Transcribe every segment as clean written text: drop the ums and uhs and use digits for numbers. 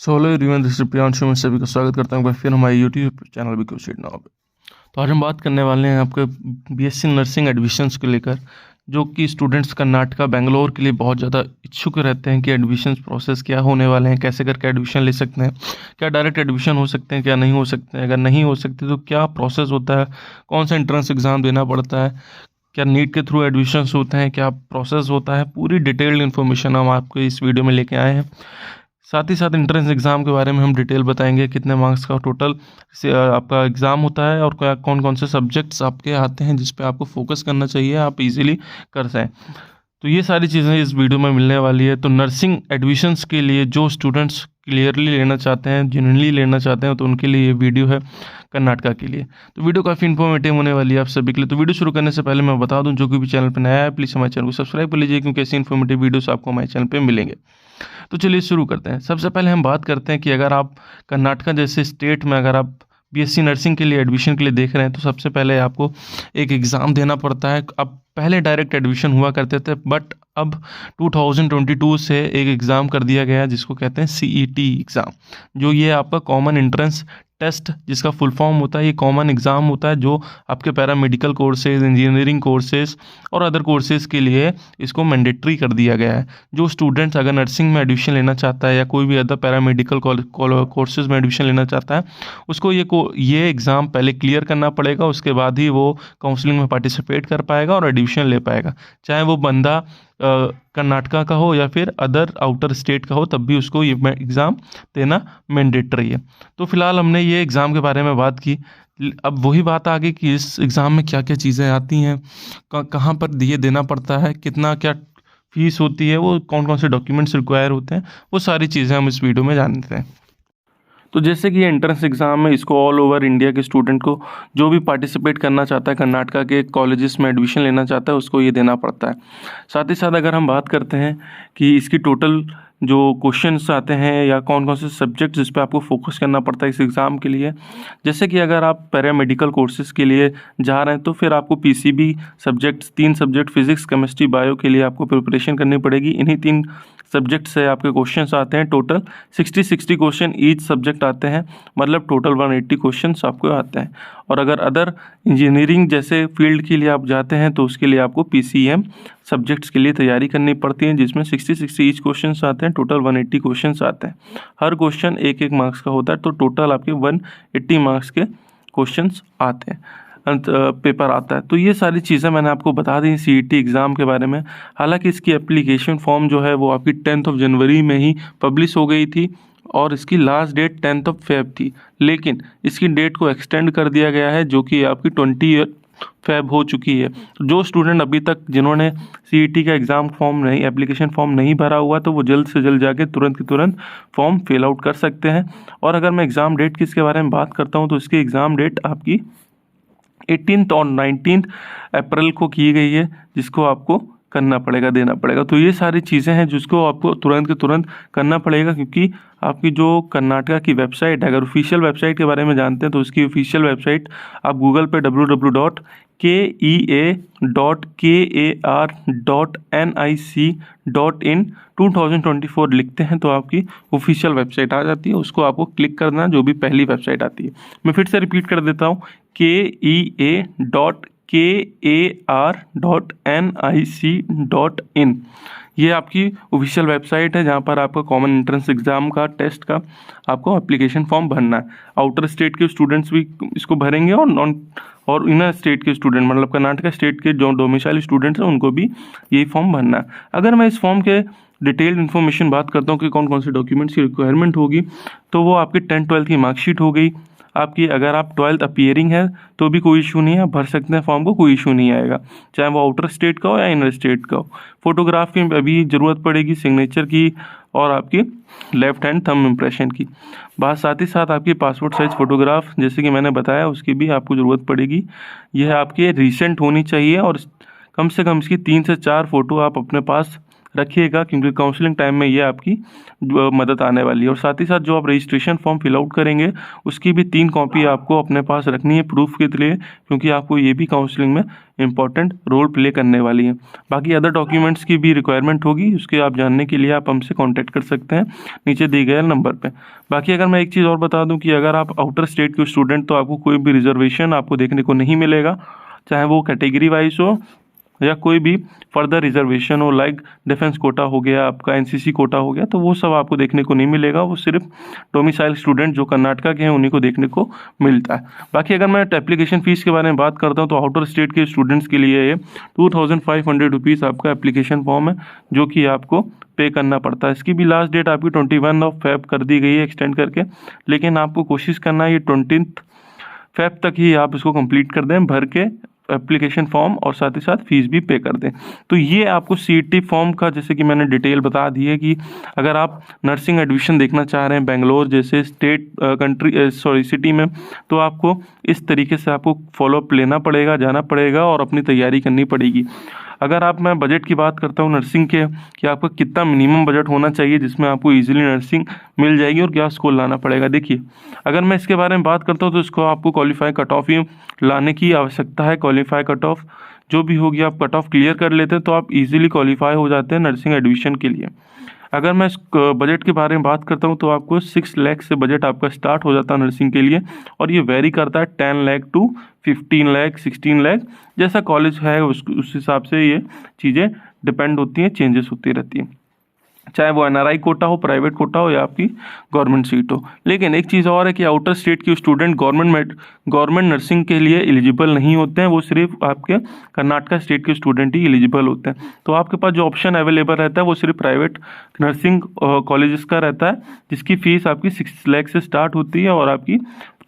So hello everyone, this is Priyanshu. मैं सभी का स्वागत करता हूँ फिर हमारे यूट्यूब चैनल भी क्वेश्चन नाउ पे। तो आज हम बात करने वाले हैं आपके बीएससी नर्सिंग एडमिशन्स को लेकर, जो कि स्टूडेंट्स कर्नाटका बेंगलोर के लिए बहुत ज़्यादा इच्छुक रहते हैं कि एडमिशन्स प्रोसेस क्या होने वाले हैं, कैसे करके एडमिशन ले सकते हैं, क्या डायरेक्ट एडमिशन हो सकते हैं, क्या नहीं हो सकते हैं, अगर नहीं हो सकते तो क्या प्रोसेस होता है, कौन सा एंट्रेंस एग्ज़ाम देना पड़ता है, क्या नीट के थ्रू एडमिशन्स होते हैं, क्या प्रोसेस होता है। पूरी डिटेल्ड इन्फॉर्मेशन हम आपको इस वीडियो में लेके आए हैं। साथ ही साथ एंट्रेंस एग्ज़ाम के बारे में हम डिटेल बताएंगे, कितने मार्क्स का टोटल से आपका एग्ज़ाम होता है और क्या कौन कौन से सब्जेक्ट्स आपके आते हैं जिस पे आपको फोकस करना चाहिए, आप इजीली कर सकें। तो ये सारी चीज़ें इस वीडियो में मिलने वाली है। तो नर्सिंग एडमिशन्स के लिए जो स्टूडेंट्स क्लियरली लेना चाहते हैं, जेन्युइनली लेना चाहते हैं, तो उनके लिए ये वीडियो है कर्नाटका के लिए। तो वीडियो काफ़ी इन्फॉर्मेटिव होने वाली है आप सभी के लिए। तो वीडियो शुरू करने से पहले मैं बता दूं, जो कि भी चैनल पर नया है प्लीज़ हमारे चैनल को सब्सक्राइब कर लीजिए, क्योंकि ऐसी इन्फॉर्मेटिव वीडियोस आपको हमारे चैनल पर मिलेंगे। तो चलिए शुरू करते हैं। सबसे पहले हम बात करते हैं कि अगर आप कर्नाटका जैसे स्टेट में अगर आप बीएससी नर्सिंग के लिए एडमिशन के लिए देख रहे हैं, तो सबसे पहले आपको एक एग्ज़ाम देना पड़ता है। अब पहले डायरेक्ट एडमिशन हुआ करते थे, बट अब 2022 से एक एग्ज़ाम कर दिया गया जिसको कहते हैं सीईटी एग्ज़ाम, जो ये आपका कॉमन एंट्रेंस टेस्ट, जिसका फुल फॉर्म होता है, ये कॉमन एग्ज़ाम होता है जो आपके पैरामेडिकल कोर्सेज, इंजीनियरिंग कोर्सेज और अदर कोर्सेज़ के लिए इसको मैंडेटरी कर दिया गया है। जो स्टूडेंट्स अगर नर्सिंग में एडमिशन लेना चाहता है या कोई भी अदर पैरामेडिकल कोर्सेज में एडमिशन लेना चाहता है, उसको ये एग्ज़ाम पहले क्लियर करना पड़ेगा। उसके बाद ही वो काउंसलिंग में पार्टिसिपेट कर पाएगा और एडमिशन ले पाएगा। चाहे वो बंदा कर्नाटका का हो या फिर अदर आउटर स्टेट का हो, तब भी उसको ये एग्ज़ाम देना मैंडेटरी है। तो फिलहाल हमने ये एग्ज़ाम के बारे में बात की। अब वही बात आ गई कि इस एग्ज़ाम में क्या क्या चीज़ें आती हैं, कहाँ पर ये देना पड़ता है, कितना क्या फीस होती है, वो कौन कौन से डॉक्यूमेंट्स रिक्वायर होते हैं, वो सारी चीज़ें हम इस वीडियो में जानते हैं। तो जैसे कि एंट्रेंस एग्ज़ाम है, इसको ऑल ओवर इंडिया के स्टूडेंट को जो भी पार्टिसिपेट करना चाहता है, कर्नाटका के कॉलेजेस में एडमिशन लेना चाहता है, उसको ये देना पड़ता है। साथ ही साथ अगर हम बात करते हैं कि इसकी टोटल जो क्वेश्चंस आते हैं या कौन कौन से सब्जेक्ट जिस पे आपको फोकस करना पड़ता है इस एग्ज़ाम के लिए, जैसे कि अगर आप पैरामेडिकल कोर्सेज़ के लिए जा रहे हैं तो फिर आपको PCB subjects, 3 subject physics, chemistry, bio के लिए आपको प्रिपरेशन करनी पड़ेगी। इन्हीं 3 सब्जेक्ट से आपके क्वेश्चंस आते हैं। टोटल 60 क्वेश्चन ईच सब्जेक्ट आते हैं, मतलब टोटल 180 क्वेश्चंस आपको आते हैं। और अगर अदर इंजीनियरिंग जैसे फील्ड के लिए आप जाते हैं तो उसके लिए आपको पीसीएम सब्जेक्ट्स के लिए तैयारी करनी पड़ती है, जिसमें 60 ईच क्वेश्चंस आते हैं। टोटल 180 क्वेश्चंस आते हैं। हर क्वेश्चन 1-1 मार्क्स का होता है, तो टोटल आपके 180 मार्क्स के क्वेश्चंस आते हैं, पेपर आता है। तो ये सारी चीज़ें मैंने आपको बता दी सीईटी एग्ज़ाम के बारे में। हालांकि इसकी एप्लीकेशन फॉर्म जो है वो आपकी 10 जनवरी में ही पब्लिश हो गई थी और इसकी लास्ट डेट 10 फेब थी, लेकिन इसकी डेट को एक्सटेंड कर दिया गया है, जो कि आपकी 20 फेब हो चुकी है। जो स्टूडेंट अभी तक जिन्होंने सीईटी का एग्ज़ाम फॉर्म नहीं, एप्लीकेशन फॉर्म नहीं भरा हुआ, तो वो जल्द से जल्द जाके तुरंत की तुरंत फॉर्म फिल आउट कर सकते हैं। और अगर मैं एग्ज़ाम डेट की इसके बारे में बात करता हूँ, तो इसकी एग्ज़ाम डेट आपकी 18 और 19 अप्रैल को की गई है, जिसको आपको करना पड़ेगा, देना पड़ेगा। तो ये सारी चीज़ें हैं जिसको आपको तुरंत के तुरंत करना पड़ेगा, क्योंकि आपकी जो कर्नाटका की वेबसाइट है, अगर ऑफिशियल वेबसाइट के बारे में जानते हैं तो उसकी ऑफिशियल वेबसाइट आप गूगल पे www.kear.nic.in 2024 लिखते हैं तो आपकी ऑफिशियल वेबसाइट आ जाती है। उसको आपको क्लिक करना, जो भी पहली वेबसाइट आती है। मैं फिर से रिपीट कर देता हूँ, KEA.KAR.NIC.in ये आपकी ऑफिशियल वेबसाइट है, जहाँ पर आपका कॉमन एंट्रेंस एग्ज़ाम का टेस्ट का आपको एप्लीकेशन फॉर्म भरना है। आउटर स्टेट के स्टूडेंट्स भी इसको भरेंगे और इनर स्टेट के स्टूडेंट, मतलब कर्नाटका स्टेट के जो डोमिसाइल स्टूडेंट्स हैं, उनको भी यही फॉर्म भरना है। अगर मैं इस फॉर्म के डिटेल्ड इन्फॉर्मेशन बात करता हूँ कि कौन कौन से डॉक्यूमेंट्स की रिक्वायरमेंट होगी, तो वो आपकी 10-12 की मार्कशीट हो गई आपकी। अगर आप 12th अपीयरिंग है तो भी कोई इशू नहीं है, आप भर सकते हैं फॉर्म को, कोई इशू नहीं आएगा, चाहे वो आउटर स्टेट का हो या इनर स्टेट का हो। फोटोग्राफ की अभी ज़रूरत पड़ेगी, सिग्नेचर की और आपकी लेफ्ट हैंड थंब इम्प्रेशन की बात। साथ ही साथ आपकी पासपोर्ट साइज़ फ़ोटोग्राफ, जैसे कि मैंने बताया, उसकी भी आपको ज़रूरत पड़ेगी। यह आपकी रिसेंट होनी चाहिए और कम से कम इसकी 3 से 4 फ़ोटो आप अपने पास रखिएगा, क्योंकि काउंसलिंग टाइम में ये आपकी मदद आने वाली है। और साथ ही साथ जो आप रजिस्ट्रेशन फॉर्म फिल आउट करेंगे उसकी भी 3 कॉपी आपको अपने पास रखनी है प्रूफ के लिए, क्योंकि आपको ये भी काउंसलिंग में इंपॉर्टेंट रोल प्ले करने वाली है। बाकी अदर डॉक्यूमेंट्स की भी रिक्वायरमेंट होगी, उसके आप जानने के लिए आप हमसे कांटेक्ट कर सकते हैं नीचे दिए गए नंबर पे। बाकी अगर मैं एक चीज़ और बता दूं कि अगर आप आउटर स्टेट के स्टूडेंट, तो आपको कोई भी रिजर्वेशन आपको देखने को नहीं मिलेगा, चाहे वो कैटेगरी वाइज हो या कोई भी फर्दर रिजर्वेशन हो, लाइक डिफेंस कोटा हो गया, आपका एनसीसी कोटा हो गया, तो वो सब आपको देखने को नहीं मिलेगा। वो सिर्फ डोमिसाइल स्टूडेंट जो कर्नाटका के हैं उन्हीं को देखने को मिलता है। बाकी अगर मैं एप्लीकेशन फ़ीस के बारे में बात करता हूँ तो आउटर स्टेट के स्टूडेंट्स के लिए ये 2500 रुपीज़ आपका एप्लीकेशन फॉर्म है जो कि आपको पे करना पड़ता है। इसकी भी लास्ट डेट आपकी 21 फ़रवरी कर दी गई है एक्सटेंड करके, लेकिन आपको कोशिश करना है ये 20 फ़रवरी तक ही आप इसको कंप्लीट कर दें भर के एप्लीकेशन फॉर्म, और साथ ही साथ फीस भी पे कर दें। तो ये आपको सीईटी फॉर्म का जैसे कि मैंने डिटेल बता दी है कि अगर आप नर्सिंग एडमिशन देखना चाह रहे हैं बेंगलोर जैसे सिटी में, तो आपको इस तरीके से आपको फॉलोअप लेना पड़ेगा, जाना पड़ेगा और अपनी तैयारी करनी पड़ेगी। अगर मैं बजट की बात करता हूँ नर्सिंग के, कि आपका कितना मिनिमम बजट होना चाहिए जिसमें आपको ईजिली नर्सिंग मिल जाएगी और क्या स्कोर लाना पड़ेगा। देखिए, अगर मैं इसके बारे में बात करता हूँ तो इसको आपको क्वालिफाई कट ऑफ ही लाने की आवश्यकता है। क्वालिफाई कट ऑफ जो भी होगी, आप कट ऑफ क्लियर कर लेते हैं तो आप इजीली क्वालिफाई हो जाते हैं नर्सिंग एडमिशन के लिए। अगर मैं इस बजट के बारे में बात करता हूँ तो आपको 6 लाख से बजट आपका स्टार्ट हो जाता है नर्सिंग के लिए, और ये वेरी करता है 10 लाख टू 15 लाख 16 लाख, जैसा कॉलेज है उस हिसाब से ये चीज़ें डिपेंड होती हैं, चेंजेस होती रहती हैं, चाहे वो एनआरआई कोटा हो, प्राइवेट कोटा हो या आपकी गवर्नमेंट सीट हो। लेकिन एक चीज़ और है कि आउटर स्टेट के स्टूडेंट गवर्नमेंट नर्सिंग के लिए एलिजिबल नहीं होते हैं, वो सिर्फ आपके कर्नाटका स्टेट के स्टूडेंट ही एलिजिबल होते हैं। तो आपके पास जो ऑप्शन अवेलेबल रहता है वो सिर्फ प्राइवेट नर्सिंग कॉलेजेस का रहता है, जिसकी फ़ीस आपकी 6 लाख से स्टार्ट होती है और आपकी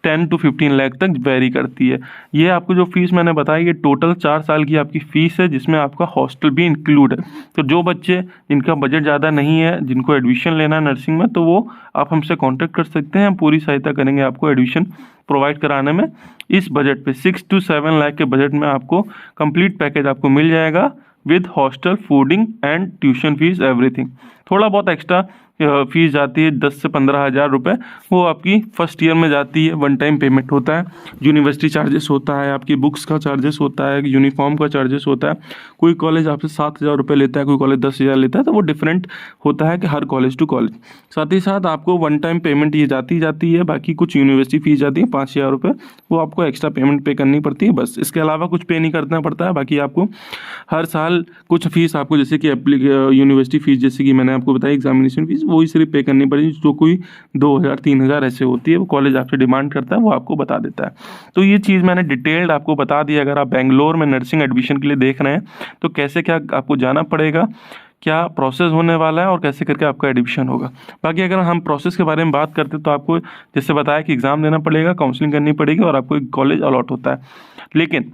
10 to 15 लाख तक वेरी करती है। ये आपको जो फीस मैंने बताई, ये टोटल 4 साल की आपकी फ़ीस है, जिसमें आपका हॉस्टल भी इंक्लूड है। तो जो बच्चे जिनका बजट ज़्यादा नहीं है, जिनको एडमिशन लेना है नर्सिंग में, तो वो आप हमसे कांटेक्ट कर सकते हैं, हम पूरी सहायता करेंगे आपको एडमिशन प्रोवाइड कराने में। इस बजट पे 6 to 7 लाख के बजट में आपको कंप्लीट पैकेज आपको मिल जाएगा with hostel, fooding and tuition fees everything. थोड़ा बहुत एक्स्ट्रा फीस जाती है 10 से 15 हज़ार रुपये, वो आपकी फर्स्ट ईयर में जाती है, वन टाइम पेमेंट होता है। यूनिवर्सिटी चार्जेस होता है, आपकी बुक्स का चार्जेस होता है, यूनिफॉर्म का चार्जेस होता है। कोई कॉलेज आपसे 7,000 रुपये लेता है, कोई कॉलेज 10,000 लेता है, तो वो डिफरेंट होता है कि हर कॉलेज टू कॉलेज। साथ ही साथ आपको वन टाइम पेमेंट ये जाती है, बाकी कुछ यूनिवर्सिटी फीस जाती है 5,000 रुपये, वो आपको एक्स्ट्रा पेमेंट पे करनी पड़ती है बस। इसके अलावा कुछ पे नहीं करना पड़ता है। बाकी आपको हर साल कुछ फीस आपको, जैसे कि यूनिवर्सिटी फीस जैसे कि मैंने आपको बताया एग्जामिनेशन फीस, वही सिर्फ पे करनी पड़ेगी, जो कोई 2,000 3,000 ऐसे होती है, वो कॉलेज आपसे डिमांड करता है, वो आपको बता देता है। तो ये चीज़ मैंने डिटेल्ड आपको बता दी। अगर आप बेंगलोर में नर्सिंग एडमिशन के लिए देख रहे हैं तो कैसे क्या आपको जाना पड़ेगा, क्या प्रोसेस होने वाला है और कैसे करके आपका एडमिशन होगा। बाकी अगर हम प्रोसेस के बारे में बात करते हैं तो आपको जैसे बताया कि एग्ज़ाम देना पड़ेगा, काउंसलिंग करनी पड़ेगी और आपको एक कॉलेज अलॉट होता है। लेकिन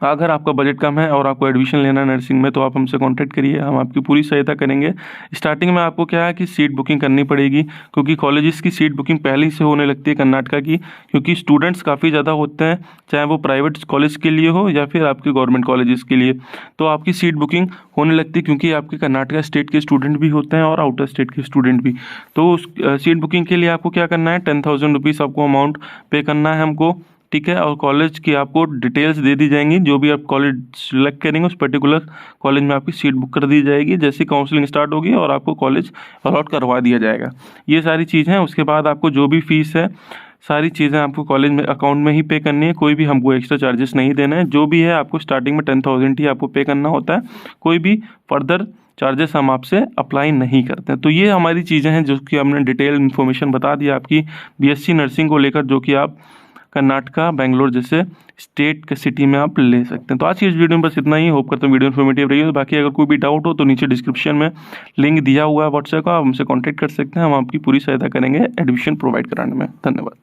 अगर आपका बजट कम है और आपको एडमिशन लेना है नर्सिंग में, तो आप हमसे कांटेक्ट करिए, हम आपकी पूरी सहायता करेंगे। स्टार्टिंग में आपको क्या है कि सीट बुकिंग करनी पड़ेगी, क्योंकि कॉलेजेस की सीट बुकिंग पहले से होने लगती है कर्नाटका की, क्योंकि स्टूडेंट्स काफ़ी ज़्यादा होते हैं, चाहे वो प्राइवेट कॉलेज के लिए हो या फिर आपके गवर्नमेंट कॉलेजेस के लिए। तो आपकी सीट बुकिंग होने लगती है, क्योंकि आपके कर्नाटका स्टेट के स्टूडेंट भी होते हैं और आउटर स्टेट के स्टूडेंट भी। तो उस सीट बुकिंग के लिए आपको क्या करना है, 10,000 रुपीज़ आपको अमाउंट पे करना है हमको, ठीक है। और कॉलेज की आपको डिटेल्स दे दी जाएंगी, जो भी आप कॉलेज सिलेक्ट करेंगे उस पर्टिकुलर कॉलेज में आपकी सीट बुक कर दी जाएगी जैसे काउंसलिंग स्टार्ट होगी, और आपको कॉलेज अलॉट करवा दिया जाएगा। ये सारी चीज़ें हैं। उसके बाद आपको जो भी फीस है, सारी चीज़ें आपको कॉलेज में अकाउंट में ही पे करनी है, कोई भी हमको एक्स्ट्रा चार्जेस नहीं देना है। जो भी है आपको स्टार्टिंग में 10,000 ही आपको पे करना होता है, कोई भी फर्दर चार्जेस हम आपसे अप्लाई नहीं करते हैं। तो ये हमारी चीज़ें हैं जो कि हमने डिटेल इन्फॉर्मेशन बता दी आपकी बीएससी नर्सिंग को लेकर, जो कि आप कर्नाटका, बेंगलोर जैसे स्टेट के सिटी में आप ले सकते हैं। तो आज की इस वीडियो में बस इतना ही। होप करता हूँ वीडियो इन्फॉर्मेटिव रही है। बाकी अगर कोई भी डाउट हो तो नीचे डिस्क्रिप्शन में लिंक दिया हुआ है व्हाट्सएप का, आप हमसे कांटेक्ट कर सकते हैं, हम आपकी पूरी सहायता करेंगे एडमिशन प्रोवाइड कराने में। धन्यवाद।